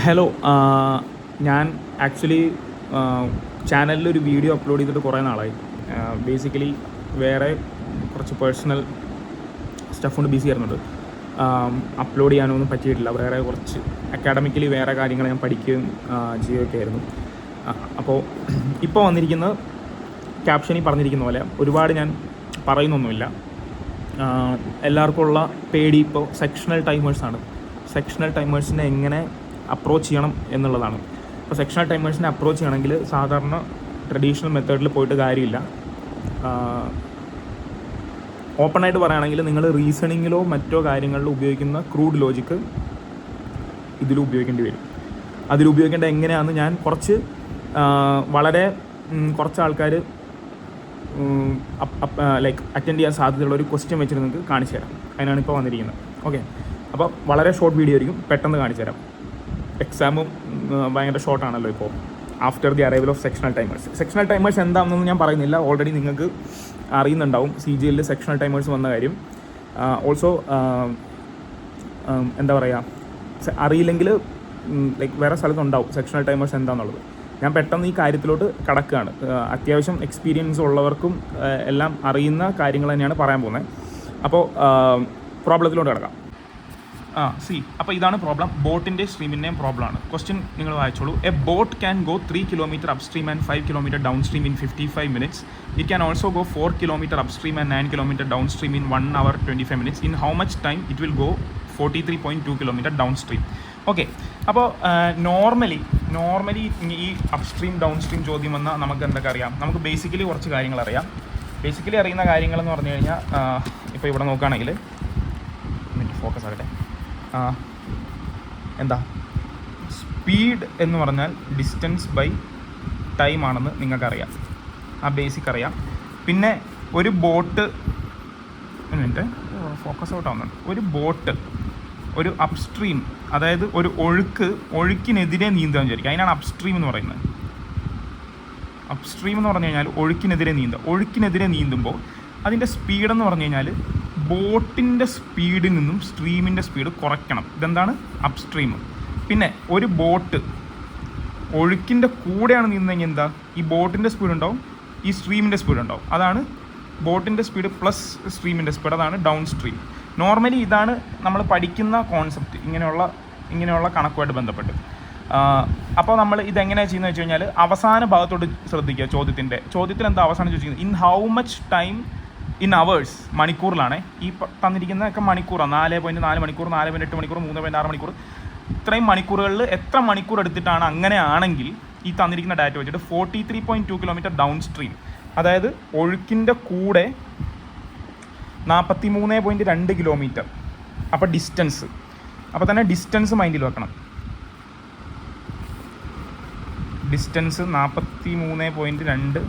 Hello. ഞാൻ actually ചാനലിലൊരു video upload ചെയ്തിട്ട് കുറേ നാളായി. ബേസിക്കലി വേറെ കുറച്ച് പേഴ്സണൽ സ്റ്റഫ് കൊണ്ട് ബിസി ആയിരുന്നുണ്ട്. അപ്ലോഡ് ചെയ്യാനൊന്നും പറ്റിയിട്ടില്ല. വേറെ കുറച്ച് അക്കാഡമിക്കലി വേറെ കാര്യങ്ങൾ ഞാൻ പഠിക്കുകയും ചെയ്യുകയൊക്കെ ആയിരുന്നു. അപ്പോൾ ഇപ്പോൾ വന്നിരിക്കുന്നത് ക്യാപ്ഷനിൽ പറഞ്ഞിരിക്കുന്ന പോലെ ഒരുപാട് ഞാൻ പറയുന്നൊന്നുമില്ല. എല്ലാവർക്കും ഉള്ള പേടി ഇപ്പോൾ സെക്ഷണൽ ടൈമേഴ്സാണ്. സെക്ഷണൽ ടൈമേഴ്സിനെ എങ്ങനെ അപ്രോച്ച് ചെയ്യണം എന്നുള്ളതാണ്. അപ്പോൾ സെക്ഷണൽ ടൈമേഴ്സിനെ അപ്രോച്ച് ചെയ്യണമെങ്കിൽ സാധാരണ ട്രഡീഷണൽ മെത്തേഡിൽ പോയിട്ട് കാര്യമില്ല. ഓപ്പണായിട്ട് പറയുകയാണെങ്കിൽ നിങ്ങൾ റീസണിങ്ങിലോ മറ്റോ കാര്യങ്ങളിലോ ഉപയോഗിക്കുന്ന ക്രൂഡ് ലോജിക്ക് ഇതിലും ഉപയോഗിക്കേണ്ടി വരും. അതിലുപയോഗിക്കേണ്ട എങ്ങനെയാണെന്ന് ഞാൻ വളരെ കുറച്ച് ആൾക്കാർ ലൈക്ക് അറ്റൻഡ് ചെയ്യാൻ സാധ്യതയുള്ള ഒരു ക്വസ്റ്റ്യൻ വെച്ചിട്ട് നിങ്ങൾക്ക് കാണിച്ചു തരാം. അതിനാണ് ഇപ്പോൾ വന്നിരിക്കുന്നത്. ഓക്കെ, അപ്പോൾ വളരെ ഷോർട്ട് വീഡിയോ ആയിരിക്കും, പെട്ടെന്ന് കാണിച്ചു തരാം. എക്സാമും ഭയങ്കര ഷോർട്ടാണല്ലോ ഇപ്പോൾ after the arrival of sectional timers. Sectional timers എന്താണെന്നൊന്നും ഞാൻ പറയുന്നില്ല, ഓൾറെഡി നിങ്ങൾക്ക് അറിയുന്നുണ്ടാവും CGL സെക്ഷണൽ ടൈമേഴ്സ് വന്ന കാര്യം. ഓൾസോ എന്താ പറയുക, അറിയില്ലെങ്കിൽ ലൈക്ക് വേറെ സ്ഥലത്തുണ്ടാവും സെക്ഷണൽ ടൈമേഴ്സ് എന്താണെന്നുള്ളത്. ഞാൻ പെട്ടെന്ന് ഈ കാര്യത്തിലോട്ട് കടക്കുകയാണ്. അത്യാവശ്യം എക്സ്പീരിയൻസ് ഉള്ളവർക്കും എല്ലാം അറിയുന്ന കാര്യങ്ങൾ തന്നെയാണ് പറയാൻ പോകുന്നത്. അപ്പോൾ പ്രോബ്ലത്തിലോട്ട് കിടക്കാം. അപ്പോൾ ഇതാണ് പ്രോബ്ലം. ബോട്ടിൻ്റെ സ്ട്രീമിൻ്റെയും പ്രോബ്ലമാണ്. ക്വസ്റ്റ്യൻ നിങ്ങൾ വായിച്ചോളൂ. A boat can go 3 kilometers upstream and 5 kilometers downstream in 55 minutes. It can also go 4 kilometers upstream and 9 kilometers downstream in 1 hour 25 minutes. In how much time it will go 43.2 kilometers downstream? Okay, അപ്പോൾ normally ഈ upstream downstream ചോദ്യം വന്നാൽ നമുക്ക് എന്തൊക്കെ അറിയാം? നമുക്ക് basically കുറച്ച് കാര്യങ്ങൾ അറിയാം. ബേസിക്കലി അറിയുന്ന കാര്യങ്ങളെന്ന് പറഞ്ഞു കഴിഞ്ഞാൽ ഇപ്പോൾ ഇവിടെ നോക്കുകയാണെങ്കിൽ ഫോക്കസ് ആകട്ടെ. എന്താ സ്പീഡ് എന്ന് പറഞ്ഞാൽ ഡിസ്റ്റൻസ് ബൈ ടൈം ആണെന്ന് നിങ്ങൾക്കറിയാം. ആ ബേസിക് അറിയാം. പിന്നെ ഒരു ബോട്ട് ഫോക്കസ് ഔട്ട് ആവുന്നുണ്ട്. ഒരു ബോട്ട് ഒരു അപ്സ്ട്രീം, അതായത് ഒരു ഒഴുക്കിനെതിരെ നീന്താൻ വിചാരിക്കുക. അതിനാണ് അപ്സ്ട്രീം എന്ന് പറയുന്നത്. അപ്സ്ട്രീം എന്ന് പറഞ്ഞു കഴിഞ്ഞാൽ ഒഴുക്കിനെതിരെ നീന്തുമ്പോൾ അതിൻ്റെ സ്പീഡെന്ന് പറഞ്ഞു കഴിഞ്ഞാൽ ബോട്ടിൻ്റെ സ്പീഡിൽ നിന്നും സ്ട്രീമിൻ്റെ സ്പീഡ് കുറയ്ക്കണം. ഇതെന്താണ് അപ്സ്ട്രീം. പിന്നെ ഒരു ബോട്ട് ഒഴുക്കിൻ്റെ കൂടെയാണ് നീന്തുന്നതെങ്കിൽ എന്താ, ഈ ബോട്ടിൻ്റെ സ്പീഡ് ഉണ്ടാവും, ഈ സ്ട്രീമിൻ്റെ സ്പീഡ് ഉണ്ടാവും. അതാണ് ബോട്ടിൻ്റെ സ്പീഡ് പ്ലസ് സ്ട്രീമിൻ്റെ സ്പീഡ്, അതാണ് ഡൗൺ സ്ട്രീം. നോർമലി ഇതാണ് നമ്മൾ പഠിക്കുന്ന കോൺസെപ്റ്റ് ഇങ്ങനെയുള്ള കണക്കുമായിട്ട് ബന്ധപ്പെട്ട്. അപ്പോൾ നമ്മൾ ഇതെങ്ങനെയാണ് ചെയ്യുന്നത് വെച്ച് കഴിഞ്ഞാൽ അവസാന ഭാഗത്തോട്ട് ശ്രദ്ധിക്കുക. ചോദ്യത്തിൽ എന്താ അവസാനം ചോദിച്ചിരിക്കുന്നത്? In how much time in hours, മണിക്കൂറിലാണ്. ഈ തന്നിരിക്കുന്നതൊക്കെ മണിക്കൂറാണ്. 4.4 മണിക്കൂർ, 4.8 മണിക്കൂർ, 3.6 മണിക്കൂർ. ഇത്രയും മണിക്കൂറുകളിൽ എത്ര മണിക്കൂർ എടുത്തിട്ടാണ് അങ്ങനെയാണെങ്കിൽ ഈ തന്നിരിക്കുന്ന ഡാറ്റ വെച്ചിട്ട് 43.2 കിലോമീറ്റർ ഡൗൺ സ്ട്രീം, അതായത് ഒഴുക്കിൻ്റെ കൂടെ 43.2 കിലോമീറ്റർ. അപ്പോൾ ഡിസ്റ്റൻസ്, അപ്പോൾ തന്നെ ഡിസ്റ്റൻസ് മൈൻഡിൽ വെക്കണം. Distance 43.2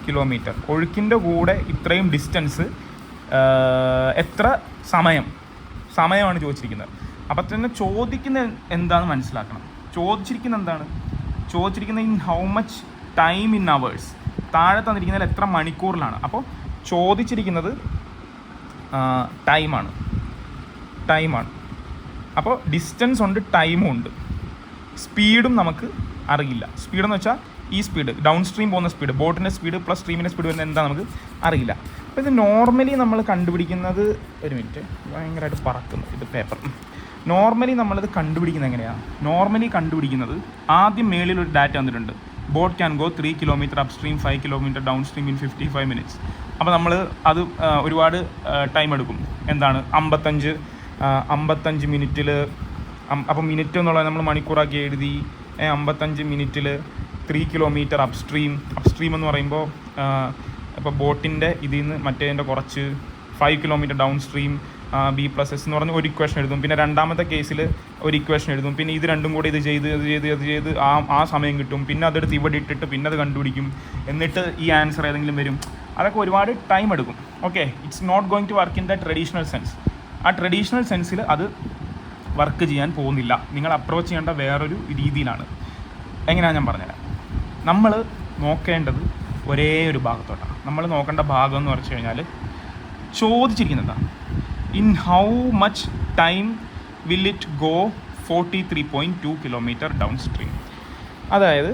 kilometre. ഒഴുക്കിൻ്റെ കൂടെ ഇത്രയും ഡിസ്റ്റൻസ് എത്ര സമയമാണ് ചോദിച്ചിരിക്കുന്നത്. അപ്പോൾ തന്നെ ചോദിക്കുന്നത് എന്താണെന്ന് മനസ്സിലാക്കണം. ചോദിച്ചിരിക്കുന്നത് in how much time in hours. താഴെ തന്നിരിക്കുന്നതിൽ എത്ര മണിക്കൂറിലാണ്. അപ്പോൾ ചോദിച്ചിരിക്കുന്നത് ടൈമാണ്. അപ്പോൾ ഡിസ്റ്റൻസ് ഉണ്ട്, ടൈമും ഉണ്ട്. സ്പീഡും നമുക്ക് അറിയില്ല. സ്പീഡെന്ന് വെച്ചാൽ ഈ സ്പീഡ്, ഡൗൺ സ്ട്രീം പോകുന്ന സ്പീഡ്, ബോട്ടിൻ്റെ സ്പീഡ് പ്ലസ് സ്ട്രീമിൻ്റെ സ്പീഡ് വരുന്നത് എന്താ നമുക്ക് അറിയില്ല. അപ്പോൾ ഇത് നോർമലി നമ്മൾ കണ്ടുപിടിക്കുന്നത്, ഒരു മിനിറ്റ്, ഭയങ്കരമായിട്ട് പറക്കുന്നു ഇത് പേപ്പർ. നോർമലി നമ്മളിത് കണ്ടുപിടിക്കുന്നത് എങ്ങനെയാണ്? കണ്ടുപിടിക്കുന്നത് ആദ്യം മേളിൽ ഒരു ഡാറ്റ വന്നിട്ടുണ്ട്. Boat can go 3 kilometers upstream, 5 kilometers downstream in 55 minutes. അപ്പോൾ നമ്മൾ അത് ഒരുപാട് ടൈം എടുക്കും. എന്താണ് 55 മിനിറ്റിൽ, അപ്പോൾ മിനിറ്റ് എന്നുള്ളത് നമ്മൾ മണിക്കൂറാക്കി എഴുതി. 55 മിനിറ്റിൽ 3 kilometers അപ്സ്ട്രീം എന്ന് പറയുമ്പോൾ ഇപ്പോൾ ബോട്ടിൻ്റെ ഇതിൽ നിന്ന് മറ്റേതിൻ്റെ കുറച്ച് 5 kilometers ഡൗൺ സ്ട്രീം B+S എന്ന് പറഞ്ഞ് ഒരു ഇക്വേഷൻ എഴുതും. പിന്നെ രണ്ടാമത്തെ കേസിൽ ഒരു ഇക്വേഷൻ എഴുതും. പിന്നെ ഇത് രണ്ടും കൂടി ഇത് ചെയ്ത് ആ സമയം കിട്ടും. പിന്നെ അതെടുത്ത് ഇവിടെ ഇട്ടിട്ട് പിന്നെ അത് കണ്ടുപിടിക്കും. എന്നിട്ട് ഈ ആൻസർ ഏതെങ്കിലും വരും. അതൊക്കെ ഒരുപാട് ടൈം എടുക്കും. Okay, it's not going to work in the traditional sense. ആ ട്രഡീഷണൽ സെൻസിൽ അത് വർക്ക് ചെയ്യാൻ പോകുന്നില്ല. നിങ്ങൾ അപ്രോച്ച് ചെയ്യേണ്ട വേറൊരു രീതിയിലാണ്. എങ്ങനെയാണ് ഞാൻ പറഞ്ഞുതരാം. നമ്മൾ നോക്കേണ്ടത് ഒരേ ഒരു ഭാഗത്തോട്ടാണ്. നമ്മൾ നോക്കേണ്ട ഭാഗം എന്ന് പറഞ്ഞു കഴിഞ്ഞാൽ ചോദിച്ചിരിക്കുന്നതാണ്, in how much time will it go 43.2 kilometre down stream. അതായത്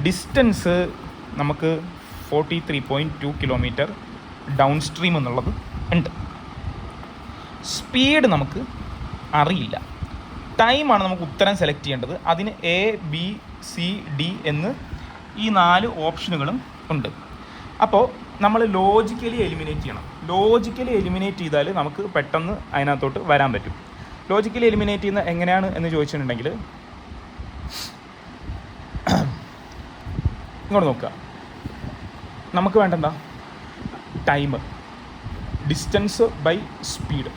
ഡിസ്റ്റൻസ് നമുക്ക് 43.2 കിലോമീറ്റർ ഡൗൺ സ്ട്രീം എന്നുള്ളത് ഉണ്ട്. സ്പീഡ് നമുക്ക് അറിയില്ല. ടൈമാണ് നമുക്ക് ഉത്തരം സെലക്ട് ചെയ്യേണ്ടത്. അതിന് A, B, C, D എന്ന് ഈ 4 ഓപ്ഷനുകളും ഉണ്ട്. അപ്പോൾ നമ്മൾ ലോജിക്കലി എലിമിനേറ്റ് ചെയ്യണം. ലോജിക്കലി എലിമിനേറ്റ് ചെയ്താൽ നമുക്ക് പെട്ടെന്ന് അതിനകത്തോട്ട് വരാൻ പറ്റും. ലോജിക്കലി എലിമിനേറ്റ് ചെയ്യുന്ന എങ്ങനെയാണ് എന്ന് ചോദിച്ചിട്ടുണ്ടെങ്കിൽ ഇങ്ങോട്ട് നോക്കുക. നമുക്ക് വേണ്ടെന്താ time, distance by speed.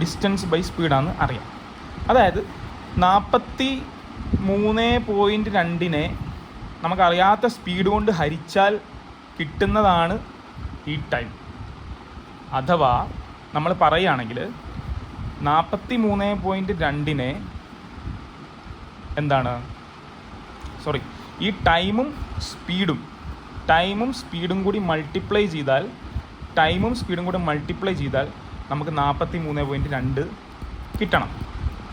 Distance by സ്പീഡാണെന്ന് അറിയാം. അതായത് 43.2 നമുക്കറിയാത്ത സ്പീഡ് കൊണ്ട് ഹരിച്ചാൽ കിട്ടുന്നതാണ് ഈ ടൈം. അഥവാ നമ്മൾ പറയുകയാണെങ്കിൽ 43.2 എന്താണ്, സോറി, ഈ ടൈമും സ്പീഡും കൂടി മൾട്ടിപ്ലൈ ചെയ്താൽ നമുക്ക് 43.2 കിട്ടണം.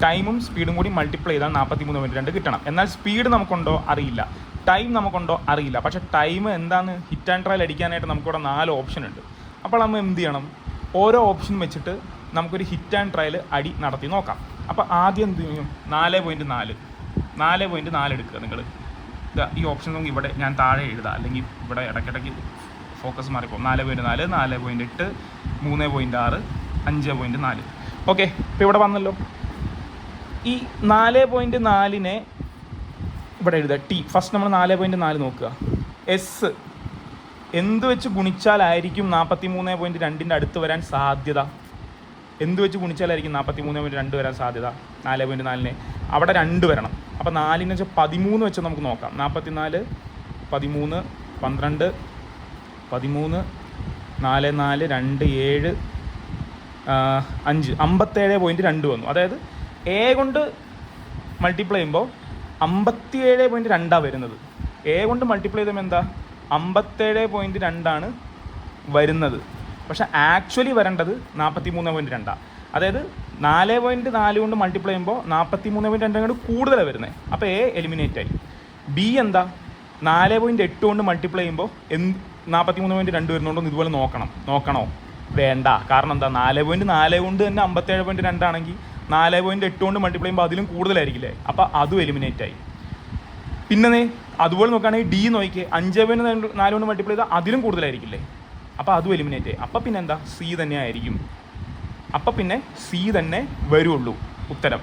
ടൈമും സ്പീഡും കൂടി മൾട്ടിപ്ലൈ ചെയ്താൽ 43.2 കിട്ടണം. എന്നാൽ സ്പീഡ് നമുക്കുണ്ടോ അറിയില്ല, ടൈം നമുക്കുണ്ടോ അറിയില്ല. പക്ഷേ ടൈം എന്താണ്, ഹിറ്റ് ആൻഡ് ട്രയൽ അടിക്കാനായിട്ട് നമുക്കിവിടെ 4 ഓപ്ഷൻ ഉണ്ട്. അപ്പോൾ നമ്മൾ എന്ത് ചെയ്യണം, ഓരോ ഓപ്ഷൻ വെച്ചിട്ട് നമുക്കൊരു ഹിറ്റ് ആൻഡ് ട്രയൽ അടി നടത്തി നോക്കാം. അപ്പോൾ ആദ്യം എന്ത് ചെയ്യും, 4.4 എടുക്കുക. നിങ്ങൾ ഈ ഓപ്ഷൻ നമുക്ക് ഇവിടെ ഞാൻ താഴെ എഴുതാം, അല്ലെങ്കിൽ ഇവിടെ ഇടയ്ക്കിടയ്ക്ക് ഫോക്കസ് മാറിപ്പോൾ. 4.4, 4.8, 3.6, 5.4. ഓക്കെ, ഇപ്പോൾ ഇവിടെ വന്നല്ലോ. ഈ 4.4 ഇവിടെ എഴുതുക. T ഫസ്റ്റ് നമ്മൾ 4.4 നോക്കുക. എസ് എന്ത് വെച്ച് ഗുണിച്ചാലായിരിക്കും 43.2 അടുത്ത് വരാൻ സാധ്യത? എന്ത് വെച്ച് ഗുണിച്ചാലായിരിക്കും 43.2 വരാൻ സാധ്യത? 4.4 അവിടെ 2 വരണം. അപ്പോൾ 4 വെച്ചാൽ 13 വെച്ച് നമുക്ക് നോക്കാം. 44, 13, 12, 13, 4, 4, 2, 7, 5, 57.2 വന്നു. അതായത് A കൊണ്ട് മൾട്ടിപ്ലൈ ചെയ്യുമ്പോൾ 57.2 വരുന്നത്. A കൊണ്ട് മൾട്ടിപ്ലൈ ചെയ്യുമ്പോൾ എന്താ, 57.2 വരുന്നത്. പക്ഷേ ആക്ച്വലി വരേണ്ടത് 43.2. അതായത് 4.4 കൊണ്ട് മൾട്ടിപ്ലൈ ചെയ്യുമ്പോൾ 43.2 കൊണ്ട് കൂടുതലാണ് വരുന്നത്. അപ്പോൾ A എലിമിനേറ്റ് ആയി. B എന്താ, 4.8 കൊണ്ട് മൾട്ടിപ്ലൈ ചെയ്യുമ്പോൾ 43.2 വരുന്നുണ്ടോ ഇതുപോലെ നോക്കണോ? വേണ്ട. കാരണം എന്താ, 4.4 കൊണ്ട് തന്നെ 57.2 ആണെങ്കിൽ 4.8 കൊണ്ട് മൾട്ടിപ്ലൈ ചെയ്യുമ്പോൾ അതിലും കൂടുതലായിരിക്കില്ലേ? അപ്പോൾ അതും എലിമിനേറ്റ് ആയി. പിന്നെ അതുപോലെ നോക്കുകയാണെങ്കിൽ D നോക്കിയേ, 5.4 കൊണ്ട് മൾട്ടിപ്ലൈ ചെയ്താൽ അതിലും കൂടുതലായിരിക്കില്ലേ? അപ്പോൾ അതും എലിമിനേറ്റ് ആയി. അപ്പോൾ പിന്നെ എന്താ, C തന്നെ ആയിരിക്കും. അപ്പോൾ പിന്നെ C തന്നെ വരുള്ളൂ ഉത്തരം.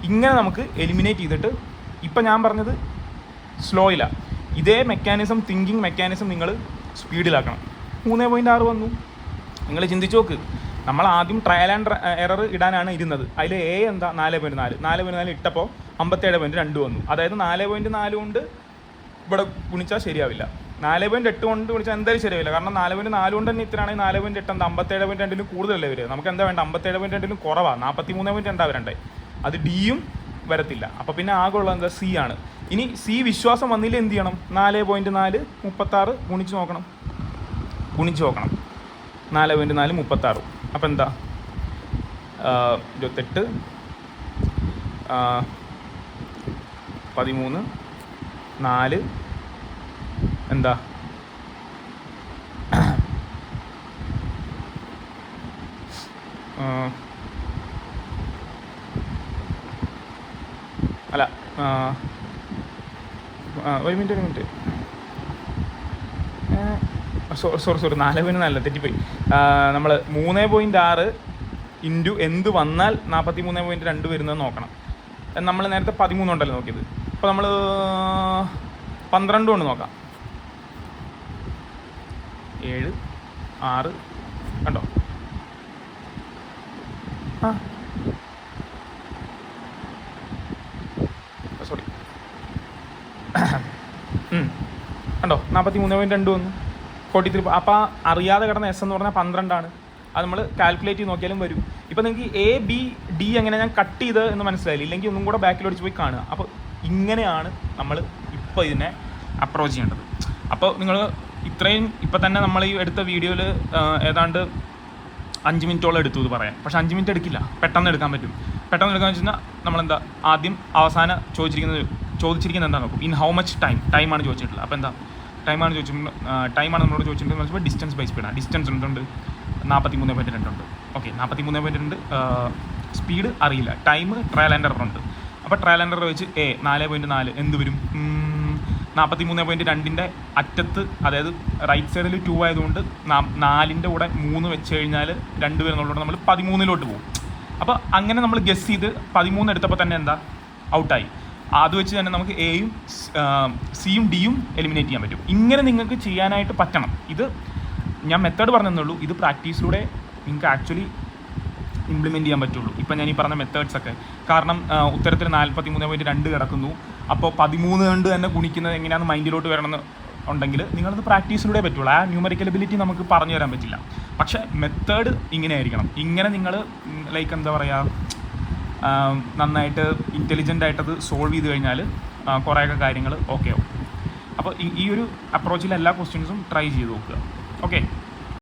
ഇങ്ങനെ നമുക്ക് എലിമിനേറ്റ് ചെയ്തിട്ട്, ഇപ്പം ഞാൻ പറഞ്ഞത് സ്ലോയില, ഇതേ മെക്കാനിസം, തിങ്കിങ് മെക്കാനിസം നിങ്ങൾ സ്പീഡിലാക്കണം. 3.6 വന്നു. നിങ്ങൾ ചിന്തിച്ച് നോക്ക്, നമ്മൾ ആദ്യം ട്രയൽ ആൻഡ് എറർ ഇടാനാണ് ഇരുന്നത്. അതിൽ A എന്താ, 4.4 ഇട്ടപ്പോൾ 57.2 വന്നു. അതായത് 4.4 കൊണ്ട് ഇവിടെ ഗുണിച്ചാൽ ശരിയാവില്ല. 4.8 കൊണ്ട് ഗുണിച്ചാൽ എന്തായാലും ശരിയാവില്ല. കാരണം 4.4 കൊണ്ട് തന്നെ ഇത്രയാണെങ്കിൽ 4.8 എന്താ, 57.2 കൂടുതലല്ലേ വരിക. നമുക്ക് എന്താ വേണ്ട, 57.2 കുറവാണ്, 43.2 വരണ്ടേ. അത് Dയും വരത്തില്ല. അപ്പോൾ പിന്നെ ആകെ ഉള്ളത് എന്താ, C ആണ്. ഇനി C വിശ്വാസം വന്നില്ല എന്ത് ചെയ്യണം, 4.4 36 ഗുണിച്ച് നോക്കണം. 4.4 36. അപ്പോൾ എന്താ, 28, 13, 4 എന്താ, അല്ല, ഒരു മിനിറ്റ്, സോറി 4.4 തെറ്റിപ്പോയി. നമ്മൾ 3.6 ഇൻറ്റു എന്ത് വന്നാൽ 43.2 വരുന്നത് നോക്കണം. നമ്മൾ നേരത്തെ 13 ഉണ്ടല്ലോ നോക്കിയത്. അപ്പോൾ നമ്മൾ 12 കൊണ്ട് നോക്കാം. 7, 6 കണ്ടോ? സോറി, കണ്ടോ, 43.2 വന്നു. 43. അപ്പോൾ അറിയാതെ കിടന്ന S എന്ന് പറഞ്ഞാൽ 12 ആണ്. അത് നമ്മൾ കാൽക്കുലേറ്റ് ചെയ്ത് നോക്കിയാലും വരും. ഇപ്പോൾ നിങ്ങൾക്ക് A, B, D എങ്ങനെ ഞാൻ കട്ട് ചെയ്ത് എന്ന് മനസ്സിലായില്ല. ഇല്ലെങ്കിൽ ഒന്നും കൂടെ ബാക്കിലോടിച്ച് പോയി കാണുക. അപ്പോൾ ഇങ്ങനെയാണ് നമ്മൾ ഇപ്പോൾ ഇതിനെ അപ്രോച്ച് ചെയ്യേണ്ടത്. അപ്പോൾ നിങ്ങൾ ഇത്രയും ഇപ്പം തന്നെ നമ്മൾ ഈ എടുത്ത വീഡിയോയിൽ ഏതാണ്ട് 5 മിനിറ്റോളം എടുത്തു ഇത് പറയാൻ. പക്ഷേ 5 മിനിറ്റ് എടുക്കില്ല, പെട്ടെന്ന് എടുക്കാൻ പറ്റും. പെട്ടെന്ന് എടുക്കാന്ന് വെച്ച് കഴിഞ്ഞാൽ നമ്മളെന്താ ആദ്യം അവസാനം ചോദിച്ചിരിക്കുന്നത് എന്താ നോക്കും, ഇൻ ഹൗ മച്ച് ടൈമാണ് ചോദിച്ചിട്ടുള്ളത്. അപ്പോൾ എന്താ ടൈമാണ് നമ്മളോട് ചോദിച്ചിട്ടുണ്ടെന്ന് ഡിസ്റ്റൻസ് ബൈ സ്പീഡാണ്. ഡിസ്റ്റൻസ് എന്തുണ്ട്, 43.2 ഉണ്ട്. ഓക്കെ, 43.2 സ്പീഡ് അറിയില്ല, ടൈം ട്രയൽ ആൻഡ് എറർ ഉണ്ട്. അപ്പോൾ ട്രയൽ ആൻഡ് എറർ വെച്ച് 4.4 എന്ത് വരും, 43.2 അറ്റത്ത്, അതായത് റൈറ്റ് സൈഡിൽ 2 ആയതുകൊണ്ട് 4ൻ്റെ കൂടെ 3 വെച്ച് കഴിഞ്ഞാൽ 2 വരുന്നുള്ളതുകൊണ്ട് നമ്മൾ 13 പോകും. അപ്പോൾ അങ്ങനെ നമ്മൾ ഗസ് ചെയ്ത് 13 എടുത്തപ്പോൾ തന്നെ എന്താ ഔട്ടായി. അത് വെച്ച് തന്നെ നമുക്ക് എയും സിയും ഡിയും എലിമിനേറ്റ് ചെയ്യാൻ പറ്റും. ഇങ്ങനെ നിങ്ങൾക്ക് ചെയ്യാനായിട്ട് പറ്റണം. ഇത് ഞാൻ മെത്തേഡ് പറഞ്ഞെന്നുള്ളൂ, ഇത് പ്രാക്ടീസിലൂടെ നിങ്ങൾക്ക് ആക്ച്വലി ഇംപ്ലിമെൻറ്റ് ചെയ്യാൻ പറ്റുള്ളൂ. ഇപ്പം ഞാൻ ഈ പറഞ്ഞ മെത്തേഡ്സൊക്കെ. കാരണം ഉത്തരത്തിൽ 43.2 കിടക്കുന്നു, അപ്പോൾ 13 കൊണ്ട് തന്നെ ഗുണിക്കുന്നത് എങ്ങനെയാണെന്ന് മൈൻഡിലോട്ട് വരണമെന്ന് ഉണ്ടെങ്കിൽ നിങ്ങളത് പ്രാക്ടീസിലൂടെ പറ്റുള്ളൂ. ആ ന്യൂമറിക്കൽ എബിലിറ്റി നമുക്ക് പറഞ്ഞു തരാൻ പറ്റില്ല. പക്ഷേ മെത്തേഡ് ഇങ്ങനെ ആയിരിക്കണം. ഇങ്ങനെ നിങ്ങൾ ലൈക്ക് എന്താ പറയുക, നന്നായിട്ട് ഇൻ്റലിജൻ്റ് ആയിട്ടത് സോൾവ് ചെയ്ത് കഴിഞ്ഞാൽ കുറേയൊക്കെ കാര്യങ്ങൾ ഓക്കെ ആവും. അപ്പോൾ ഈ ഒരു അപ്രോച്ചിൽ എല്ലാ ക്വസ്റ്റ്യൻസും ട്രൈ ചെയ്ത് നോക്കുക. ഓക്കെ.